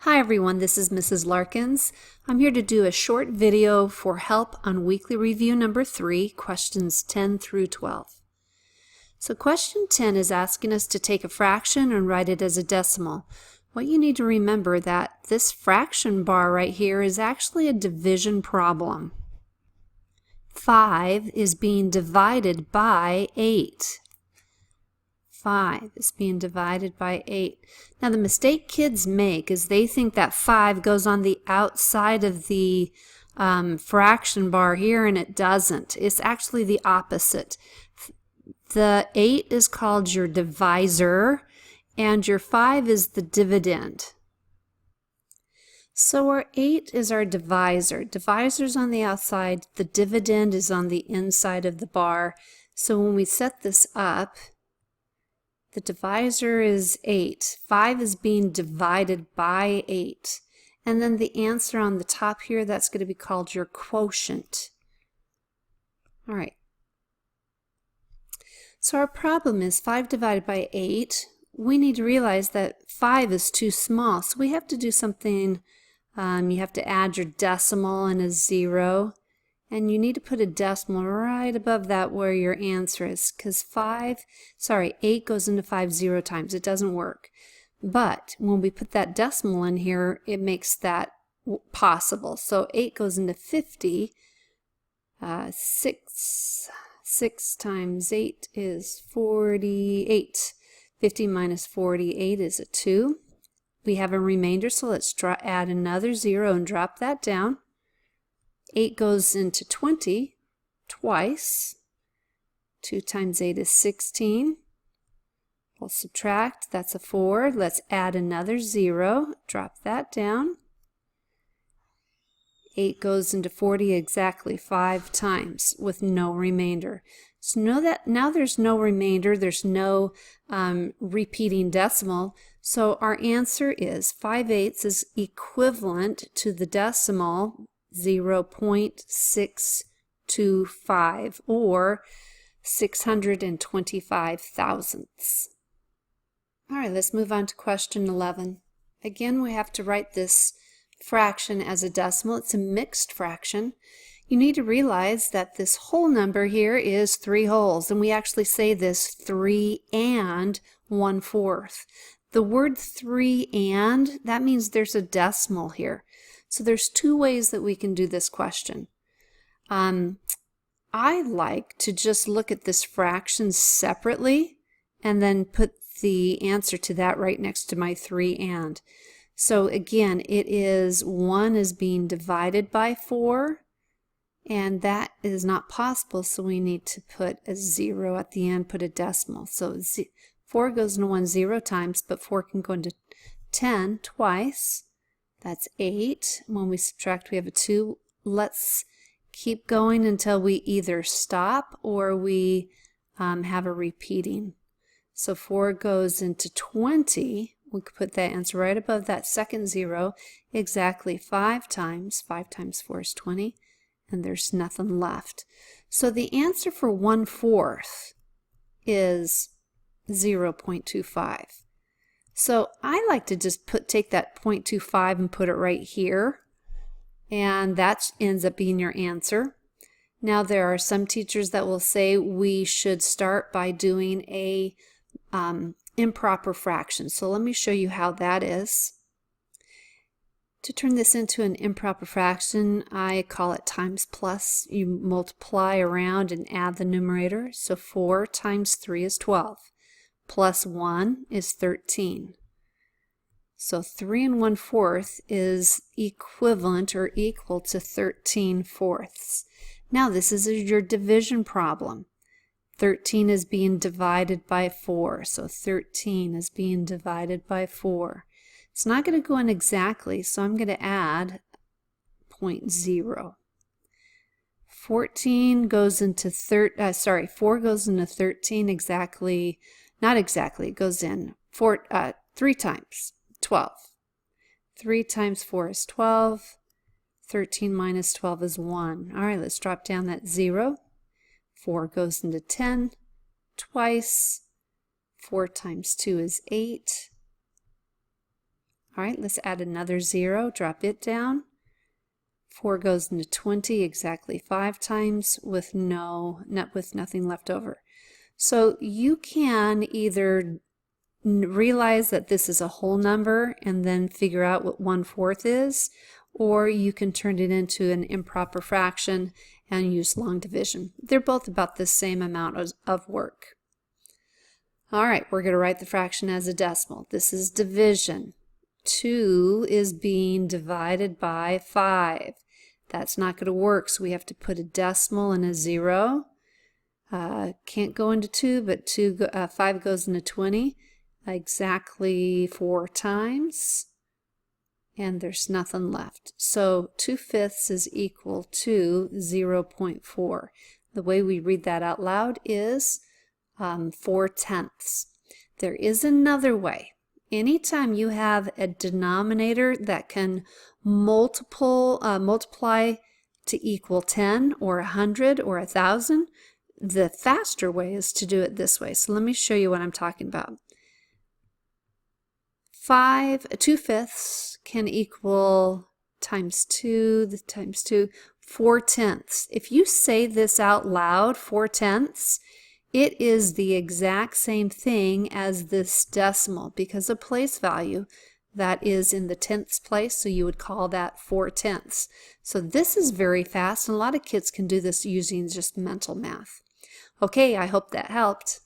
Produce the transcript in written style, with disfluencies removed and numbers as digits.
Hi everyone, this is Mrs. Larkins. I'm here to do a short video for help on weekly review number 3, questions 10 through 12. So question 10 is asking us to take a fraction and write it as a decimal. What you need to remember that this fraction bar right here is actually a division problem. 5 is being divided by 8. 5 is being divided by 8. Now the mistake kids make is they think that 5 goes on the outside of the fraction bar here, and it doesn't. It's actually the opposite. The 8 is called your divisor and your 5 is the dividend. So our 8 is our divisor. Divisor's on the outside, the dividend is on the inside of the bar. So when we set this up, the divisor is 8. 5 is being divided by 8. And then the answer on the top here, that's going to be called your quotient. All right. So our problem is 5 divided by 8. We need to realize that 5 is too small. So we have to do something. You have to add your decimal and a 0. And you need to put a decimal right above that where your answer is, because 8 goes into 5 0 times. It doesn't work. But when we put that decimal in here, it makes that possible. So 8 goes into 50. 6 times 8 is 48. 50 minus 48 is a 2. We have a remainder, so let's add another 0 and drop that down. 8 goes into 20 twice. 2 times 8 is 16. We'll subtract. That's a 4. Let's add another 0. Drop that down. 8 goes into 40 exactly 5 times with no remainder. So know that now there's no remainder. There's no repeating decimal. So our answer is 5/8 is equivalent to the decimal 0.625 or 625 thousandths. All right, let's move on to question 11. Again, we have to write this fraction as a decimal. It's a mixed fraction. You need to realize that this whole number here is 3 wholes, and we actually say this 3 and 1/4. The word 3 and, that means there's a decimal here. So there's 2 ways that we can do this question. I like to just look at this fraction separately and then put the answer to that right next to my 3 and. So again, it is 1 is being divided by 4, and that is not possible, so we need to put a 0 at the end, put a decimal. So 4 goes into 1 0 times, but 4 can go into 10 twice. That's 8. When we subtract, we have a 2. Let's keep going until we either stop or we have a repeating. So 4 goes into 20. We could put that answer right above that second 0 exactly 5 times. 5 times 4 is 20, and there's nothing left. So the answer for 1/4 is 0.25. So I like to just take that 0.25 and put it right here, and that ends up being your answer. Now there are some teachers that will say we should start by doing a improper fraction. So let me show you how that is. To turn this into an improper fraction, I call it times plus. You multiply around and add the numerator. So 4 times 3 is 12. Plus 1 is 13. So 3 and 1/4 is equivalent or equal to 13/4. Now this is your division problem. 13 is being divided by 4, so 13 is being divided by 4. It's not going to go in exactly, so I'm going to add 0.0. 14 goes into 4 goes into 13 exactly, not exactly, it goes in 3 times 12. 3 times 4 is 12. 13 minus 12 is 1. All right, let's drop down that 0. 4 goes into 10 twice. 4 times 2 is 8. All right, let's add another 0, drop it down. 4 goes into 20 exactly 5 times with nothing left over. So you can either realize that this is a whole number and then figure out what 1/4 is, or you can turn it into an improper fraction and use long division. They're both about the same amount of work. All right, we're going to write the fraction as a decimal. This is division. 2 is being divided by 5. That's not going to work, so we have to put a decimal and a 0. Can't go into 2, but 5 goes into 20 exactly 4 times, and there's nothing left. So 2/5 is equal to 0.4. The way we read that out loud is 4/10. There is another way. Anytime you have a denominator that can multiply to equal 10 or 100 or 1,000, the faster way is to do it this way. So let me show you what I'm talking about. 2/5 can equal times 2, 4/10. If you say this out loud, 4/10, it is the exact same thing as this decimal because of place value. That is in the tenths place, so you would call that 4/10. So this is very fast, and a lot of kids can do this using just mental math. Okay, I hope that helped.